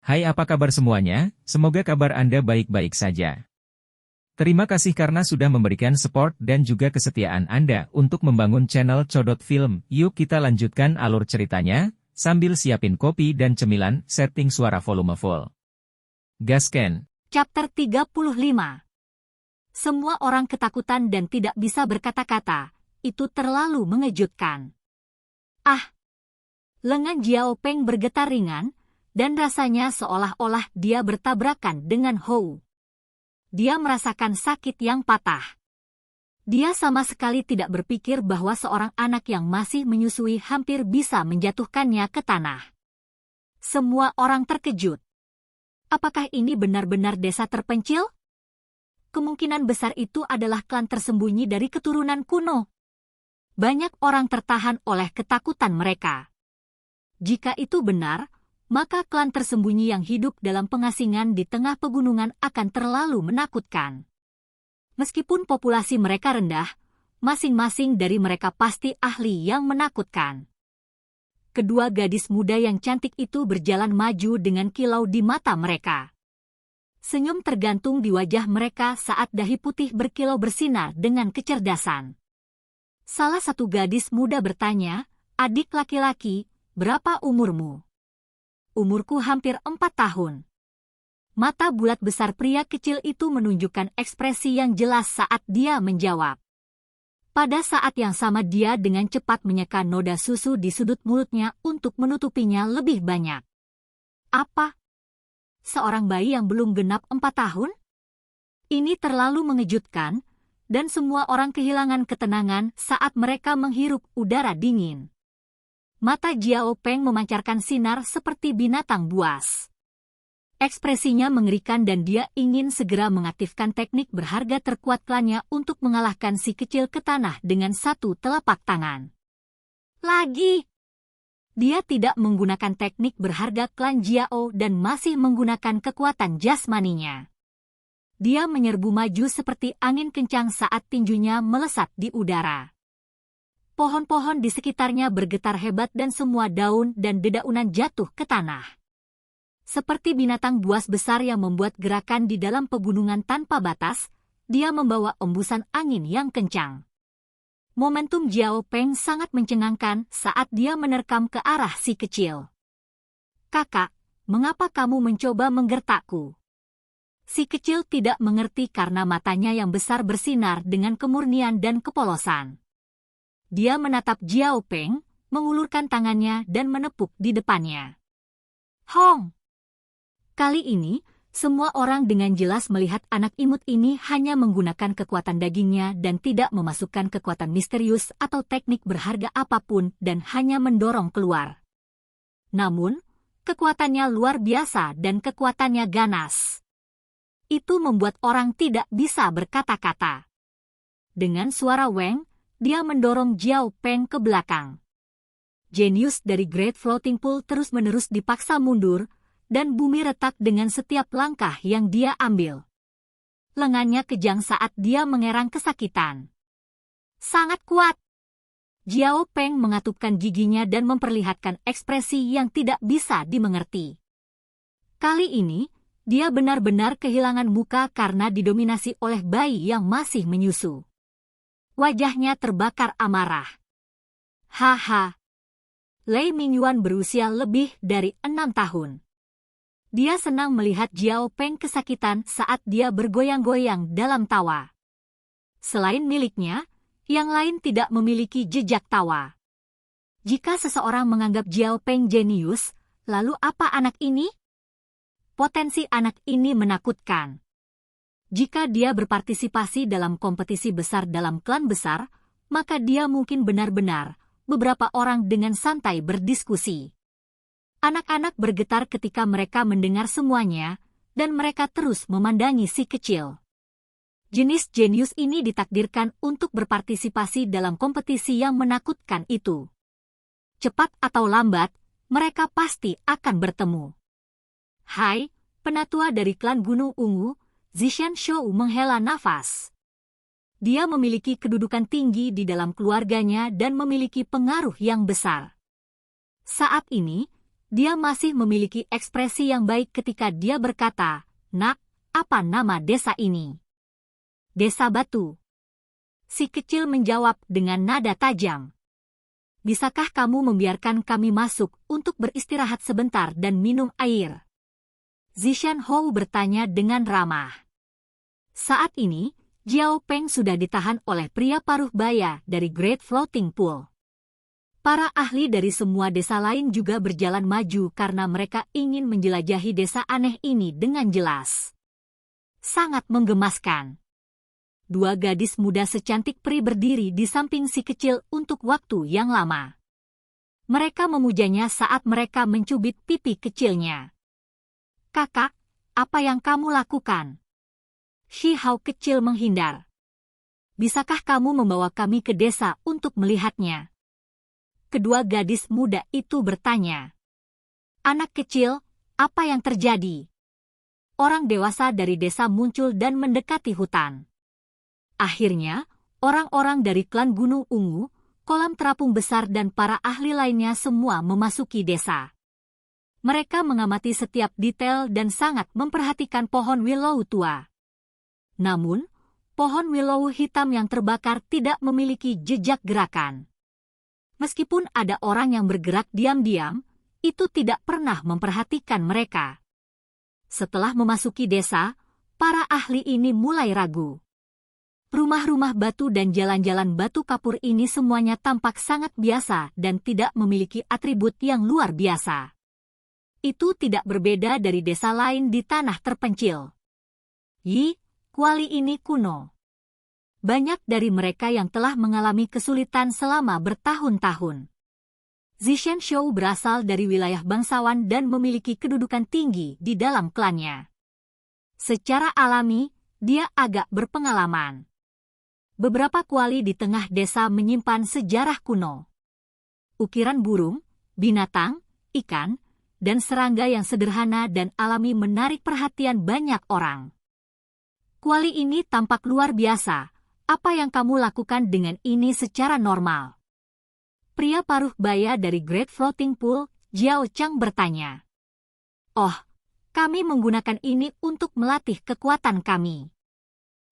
Hai, apa kabar semuanya? Semoga kabar Anda baik-baik saja. Terima kasih karena sudah memberikan support dan juga kesetiaan Anda untuk membangun channel Codot Film. Yuk kita lanjutkan alur ceritanya, sambil siapin kopi dan cemilan, setting suara volume full. Gasken. Chapter 35. Semua orang ketakutan dan tidak bisa berkata-kata, itu terlalu mengejutkan. Ah! Lengan Jiao Peng bergetar ringan, dan rasanya seolah-olah dia bertabrakan dengan Hou. Dia merasakan sakit yang patah. Dia sama sekali tidak berpikir bahwa seorang anak yang masih menyusui hampir bisa menjatuhkannya ke tanah. Semua orang terkejut. Apakah ini benar-benar desa terpencil? Kemungkinan besar itu adalah klan tersembunyi dari keturunan kuno. Banyak orang tertahan oleh ketakutan mereka. Jika itu benar, maka klan tersembunyi yang hidup dalam pengasingan di tengah pegunungan akan terlalu menakutkan. Meskipun populasi mereka rendah, masing-masing dari mereka pasti ahli yang menakutkan. Kedua gadis muda yang cantik itu berjalan maju dengan kilau di mata mereka. Senyum tergantung di wajah mereka saat dahi putih berkilau bersinar dengan kecerdasan. Salah satu gadis muda bertanya, "Adik laki-laki, berapa umurmu?" "Umurku hampir 4 tahun. Mata bulat besar pria kecil itu menunjukkan ekspresi yang jelas saat dia menjawab. Pada saat yang sama dia dengan cepat menyeka noda susu di sudut mulutnya untuk menutupinya lebih banyak. Apa? Seorang bayi yang belum genap 4 tahun? Ini terlalu mengejutkan, dan semua orang kehilangan ketenangan saat mereka menghirup udara dingin. Mata Jiao Peng memancarkan sinar seperti binatang buas. Ekspresinya mengerikan dan dia ingin segera mengaktifkan teknik berharga terkuat klannya untuk mengalahkan si kecil ke tanah dengan satu telapak tangan. Lagi! Dia tidak menggunakan teknik berharga klan Jiao dan masih menggunakan kekuatan jasmaninya. Dia menyerbu maju seperti angin kencang saat tinjunya melesat di udara. Pohon-pohon di sekitarnya bergetar hebat dan semua daun dan dedaunan jatuh ke tanah. Seperti binatang buas besar yang membuat gerakan di dalam pegunungan tanpa batas, dia membawa embusan angin yang kencang. Momentum Jiao Peng sangat mencengangkan saat dia menerkam ke arah si kecil. "Kakak, mengapa kamu mencoba menggertakku?" Si kecil tidak mengerti karena matanya yang besar bersinar dengan kemurnian dan kepolosan. Dia menatap Jiao Peng, mengulurkan tangannya dan menepuk di depannya. Hong! Kali ini, semua orang dengan jelas melihat anak imut ini hanya menggunakan kekuatan dagingnya dan tidak memasukkan kekuatan misterius atau teknik berharga apapun dan hanya mendorong keluar. Namun, kekuatannya luar biasa dan kekuatannya ganas. Itu membuat orang tidak bisa berkata-kata. Dengan suara weng, dia mendorong Jiao Peng ke belakang. Jenius dari Great Floating Pool terus-menerus dipaksa mundur, dan bumi retak dengan setiap langkah yang dia ambil. Lengannya kejang saat dia mengerang kesakitan. Sangat kuat! Jiao Peng mengatupkan giginya dan memperlihatkan ekspresi yang tidak bisa dimengerti. Kali ini, dia benar-benar kehilangan muka karena didominasi oleh bayi yang masih menyusu. Wajahnya terbakar amarah. Haha. Lei Mingyuan berusia lebih dari 6 tahun. Dia senang melihat Jiao Peng kesakitan saat dia bergoyang-goyang dalam tawa. Selain miliknya, yang lain tidak memiliki jejak tawa. Jika seseorang menganggap Jiao Peng jenius, lalu apa anak ini? Potensi anak ini menakutkan. Jika dia berpartisipasi dalam kompetisi besar dalam klan besar, maka dia mungkin benar-benar beberapa orang dengan santai berdiskusi. Anak-anak bergetar ketika mereka mendengar semuanya, dan mereka terus memandangi si kecil. Jenis jenius ini ditakdirkan untuk berpartisipasi dalam kompetisi yang menakutkan itu. Cepat atau lambat, mereka pasti akan bertemu. Hai, penatua dari klan Gunung Ungu, Zishan Shou menghela nafas. Dia memiliki kedudukan tinggi di dalam keluarganya dan memiliki pengaruh yang besar. Saat ini, dia masih memiliki ekspresi yang baik ketika dia berkata, "Nak, apa nama desa ini?" "Desa Batu." Si kecil menjawab dengan nada tajam. "Bisakah kamu membiarkan kami masuk untuk beristirahat sebentar dan minum air?" Zishan Hou bertanya dengan ramah. Saat ini, Jiao Peng sudah ditahan oleh pria paruh baya dari Great Floating Pool. Para ahli dari semua desa lain juga berjalan maju karena mereka ingin menjelajahi desa aneh ini dengan jelas. Sangat menggemaskan. Dua gadis muda secantik peri berdiri di samping si kecil untuk waktu yang lama. Mereka memujanya saat mereka mencubit pipi kecilnya. "Kakak, apa yang kamu lakukan?" Shi Hao kecil menghindar. "Bisakah kamu membawa kami ke desa untuk melihatnya?" Kedua gadis muda itu bertanya. "Anak kecil, apa yang terjadi?" Orang dewasa dari desa muncul dan mendekati hutan. Akhirnya, orang-orang dari klan Gunung Ungu, kolam terapung besar dan para ahli lainnya semua memasuki desa. Mereka mengamati setiap detail dan sangat memperhatikan pohon willow tua. Namun, pohon willow hitam yang terbakar tidak memiliki jejak gerakan. Meskipun ada orang yang bergerak diam-diam, itu tidak pernah memperhatikan mereka. Setelah memasuki desa, para ahli ini mulai ragu. Rumah-rumah batu dan jalan-jalan batu kapur ini semuanya tampak sangat biasa dan tidak memiliki atribut yang luar biasa. Itu tidak berbeda dari desa lain di tanah terpencil. Kuali ini kuno. Banyak dari mereka yang telah mengalami kesulitan selama bertahun-tahun. Zishan Shou berasal dari wilayah bangsawan dan memiliki kedudukan tinggi di dalam klannya. Secara alami, dia agak berpengalaman. Beberapa kuali di tengah desa menyimpan sejarah kuno. Ukiran burung, binatang, ikan, dan serangga yang sederhana dan alami menarik perhatian banyak orang. "Kuali ini tampak luar biasa. Apa yang kamu lakukan dengan ini secara normal?" Pria paruh baya dari Great Floating Pool, Jiao Chang bertanya. "Oh, kami menggunakan ini untuk melatih kekuatan kami."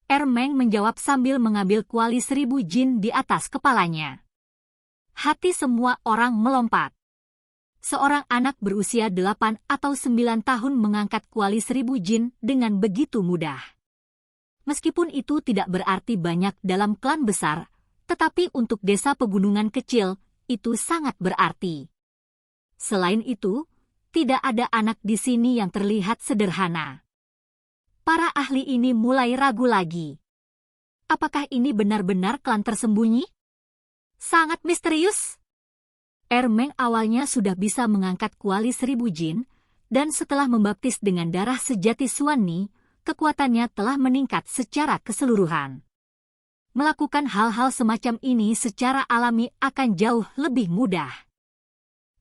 Ermeng menjawab sambil mengambil kuali 1000 jin di atas kepalanya. Hati semua orang melompat. Seorang anak berusia 8 atau 9 tahun mengangkat kuali 1000 jin dengan begitu mudah. Meskipun itu tidak berarti banyak dalam klan besar, tetapi untuk desa pegunungan kecil, itu sangat berarti. Selain itu, tidak ada anak di sini yang terlihat sederhana. Para ahli ini mulai ragu lagi. Apakah ini benar-benar klan tersembunyi? Sangat misterius. Ermeng awalnya sudah bisa mengangkat kuali 1000 jin, dan setelah membaptis dengan darah sejati Suanni, kekuatannya telah meningkat secara keseluruhan. Melakukan hal-hal semacam ini secara alami akan jauh lebih mudah.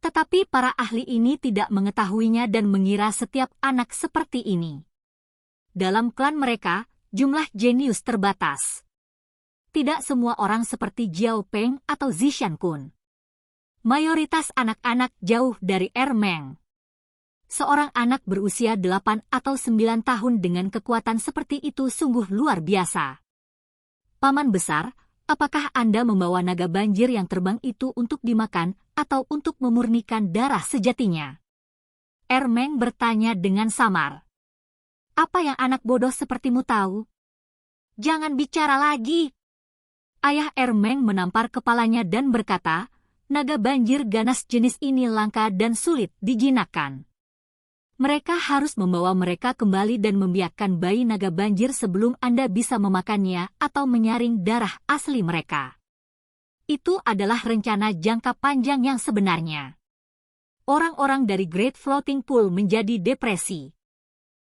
Tetapi para ahli ini tidak mengetahuinya dan mengira setiap anak seperti ini. Dalam klan mereka, jumlah jenius terbatas. Tidak semua orang seperti Jiao Peng atau Zishan Kun. Mayoritas anak-anak jauh dari Ermeng. Seorang anak berusia 8 atau 9 tahun dengan kekuatan seperti itu sungguh luar biasa. Paman besar, apakah Anda membawa naga banjir yang terbang itu untuk dimakan atau untuk memurnikan darah sejatinya? Ermeng bertanya dengan samar. Apa yang anak bodoh sepertimu tahu? Jangan bicara lagi. Ayah Ermeng menampar kepalanya dan berkata, naga banjir ganas jenis ini langka dan sulit dijinakkan. Mereka harus membawa mereka kembali dan membiakkan bayi naga banjir sebelum Anda bisa memakannya atau menyaring darah asli mereka. Itu adalah rencana jangka panjang yang sebenarnya. Orang-orang dari Great Floating Pool menjadi depresi.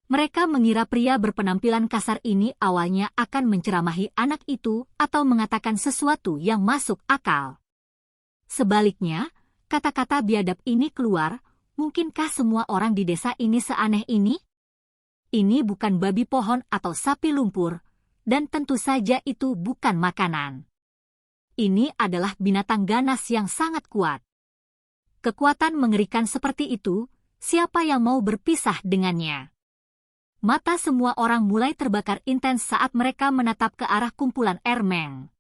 Mereka mengira pria berpenampilan kasar ini awalnya akan menceramahi anak itu atau mengatakan sesuatu yang masuk akal. Sebaliknya, kata-kata biadab ini keluar, mungkinkah semua orang di desa ini seaneh ini? Ini bukan babi pohon atau sapi lumpur, dan tentu saja itu bukan makanan. Ini adalah binatang ganas yang sangat kuat. Kekuatan mengerikan seperti itu, siapa yang mau berpisah dengannya? Mata semua orang mulai terbakar intens saat mereka menatap ke arah kumpulan Ermeng.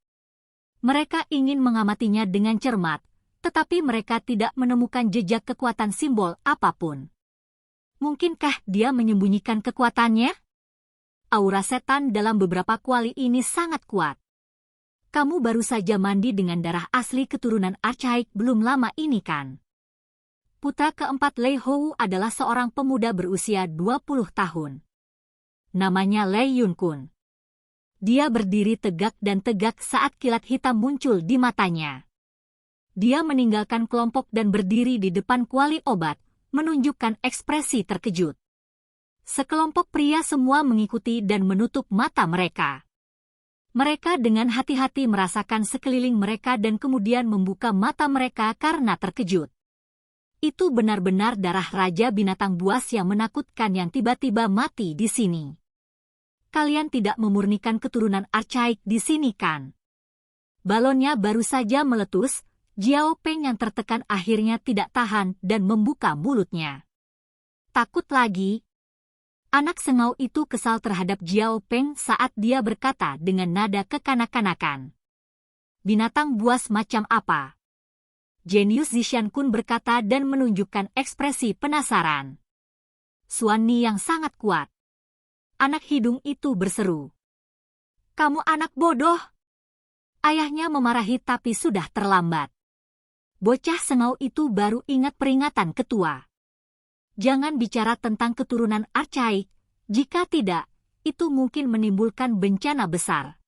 Mereka ingin mengamatinya dengan cermat, tetapi mereka tidak menemukan jejak kekuatan simbol apapun. Mungkinkah dia menyembunyikan kekuatannya? Aura setan dalam beberapa kuali ini sangat kuat. Kamu baru saja mandi dengan darah asli keturunan Archaik belum lama ini kan? Putra keempat Lei Hou adalah seorang pemuda berusia 20 tahun. Namanya Lei Yunkun. Dia berdiri tegak dan tegak saat kilat hitam muncul di matanya. Dia meninggalkan kelompok dan berdiri di depan kuali obat, menunjukkan ekspresi terkejut. Sekelompok pria semua mengikuti dan menutup mata mereka. Mereka dengan hati-hati merasakan sekeliling mereka dan kemudian membuka mata mereka karena terkejut. Itu benar-benar darah Raja Binatang Buas yang menakutkan yang tiba-tiba mati di sini. Kalian tidak memurnikan keturunan Archaik di sini kan? Balonnya baru saja meletus, Jiao Peng yang tertekan akhirnya tidak tahan dan membuka mulutnya. Takut lagi? Anak sengau itu kesal terhadap Jiao Peng saat dia berkata dengan nada kekanak-kanakan. Binatang buas macam apa? Jenius Zishan Kun berkata dan menunjukkan ekspresi penasaran. Suani yang sangat kuat. Anak hidung itu berseru. Kamu anak bodoh. Ayahnya memarahi tapi sudah terlambat. Bocah sengau itu baru ingat peringatan ketua. Jangan bicara tentang keturunan Archaik, jika tidak, itu mungkin menimbulkan bencana besar.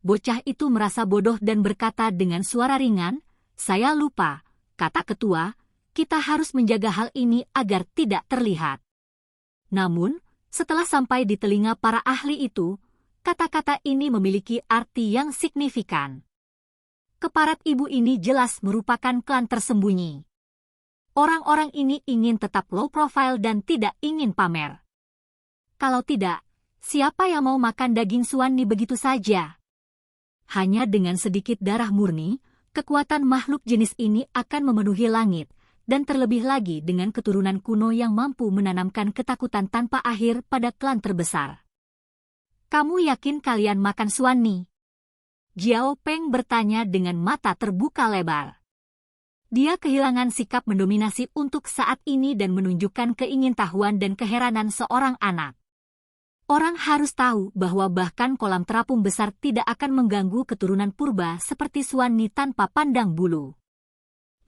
Bocah itu merasa bodoh dan berkata dengan suara ringan, saya lupa, kata ketua, kita harus menjaga hal ini agar tidak terlihat. Namun, setelah sampai di telinga para ahli itu, kata-kata ini memiliki arti yang signifikan. Keparat ibu ini jelas merupakan klan tersembunyi. Orang-orang ini ingin tetap low profile dan tidak ingin pamer. Kalau tidak, siapa yang mau makan daging Suani begitu saja? Hanya dengan sedikit darah murni, kekuatan makhluk jenis ini akan memenuhi langit, dan terlebih lagi dengan keturunan kuno yang mampu menanamkan ketakutan tanpa akhir pada klan terbesar. Kamu yakin kalian makan Suani? Jiao Peng bertanya dengan mata terbuka lebar. Dia kehilangan sikap mendominasi untuk saat ini dan menunjukkan keingintahuan dan keheranan seorang anak. Orang harus tahu bahwa bahkan kolam terapung besar tidak akan mengganggu keturunan purba seperti Suani tanpa pandang bulu.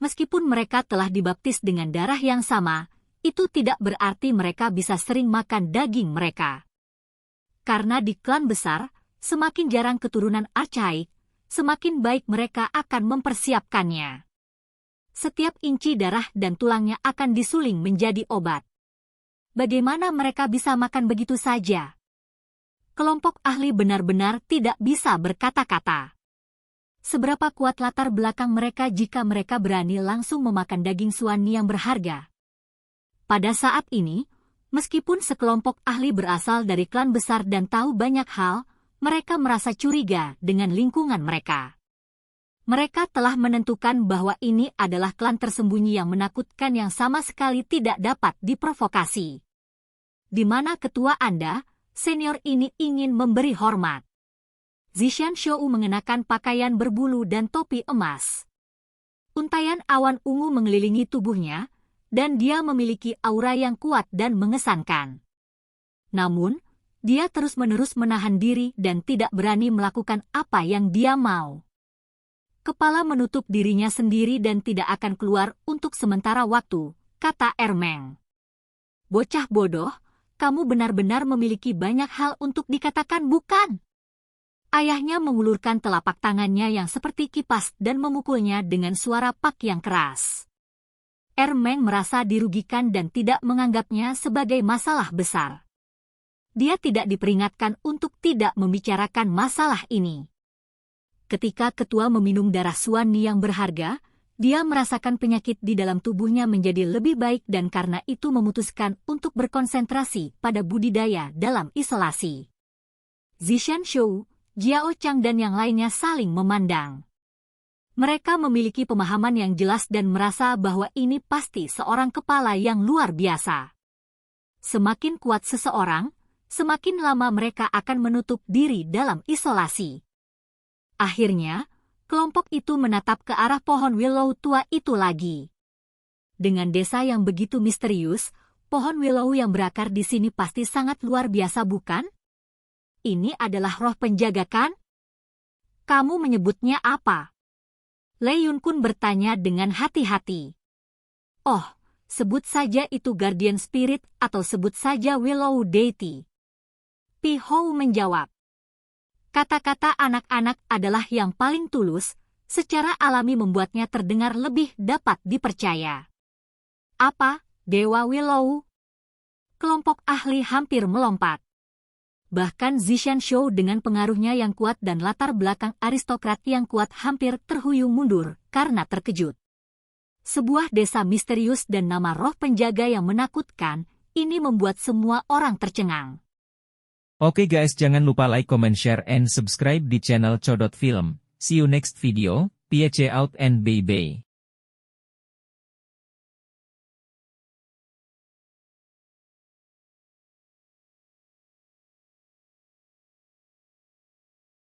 Meskipun mereka telah dibaptis dengan darah yang sama, itu tidak berarti mereka bisa sering makan daging mereka. Karena di klan besar, semakin jarang keturunan Archaik, semakin baik mereka akan mempersiapkannya. Setiap inci darah dan tulangnya akan disuling menjadi obat. Bagaimana mereka bisa makan begitu saja? Kelompok ahli benar-benar tidak bisa berkata-kata. Seberapa kuat latar belakang mereka jika mereka berani langsung memakan daging Suani yang berharga? Pada saat ini, meskipun sekelompok ahli berasal dari klan besar dan tahu banyak hal, mereka merasa curiga dengan lingkungan mereka. Mereka telah menentukan bahwa ini adalah klan tersembunyi yang menakutkan yang sama sekali tidak dapat diprovokasi. Di mana ketua Anda, senior ini ingin memberi hormat. Zishan Shou mengenakan pakaian berbulu dan topi emas. Untaian awan ungu mengelilingi tubuhnya, dan dia memiliki aura yang kuat dan mengesankan. Namun, dia terus-menerus menahan diri dan tidak berani melakukan apa yang dia mau. Kepala menutup dirinya sendiri dan tidak akan keluar untuk sementara waktu, kata Ermeng. Bocah bodoh, kamu benar-benar memiliki banyak hal untuk dikatakan bukan? Ayahnya mengulurkan telapak tangannya yang seperti kipas dan memukulnya dengan suara pak yang keras. Ermeng merasa dirugikan dan tidak menganggapnya sebagai masalah besar. Dia tidak diperingatkan untuk tidak membicarakan masalah ini. Ketika ketua meminum darah Suani yang berharga, dia merasakan penyakit di dalam tubuhnya menjadi lebih baik dan karena itu memutuskan untuk berkonsentrasi pada budidaya dalam isolasi. Zishan Shou, Jiao Chang dan yang lainnya saling memandang. Mereka memiliki pemahaman yang jelas dan merasa bahwa ini pasti seorang kepala yang luar biasa. Semakin kuat seseorang, semakin lama mereka akan menutup diri dalam isolasi. Akhirnya, kelompok itu menatap ke arah pohon willow tua itu lagi. Dengan desa yang begitu misterius, pohon willow yang berakar di sini pasti sangat luar biasa, bukan? Ini adalah roh penjaga, kan? Kamu menyebutnya apa? Lee Yun Kun bertanya dengan hati-hati. Oh, sebut saja itu Guardian Spirit atau sebut saja Willow Deity. Pi Hou menjawab. Kata-kata anak-anak adalah yang paling tulus, secara alami membuatnya terdengar lebih dapat dipercaya. Apa, Dewa Willow? Kelompok ahli hampir melompat. Bahkan Zishan Shou dengan pengaruhnya yang kuat dan latar belakang aristokrat yang kuat hampir terhuyung mundur karena terkejut. Sebuah desa misterius dan nama roh penjaga yang menakutkan, ini membuat semua orang tercengang. Oke guys, jangan lupa like, comment, share, and subscribe di channel Codot Film. See you next video, peace out and bye-bye.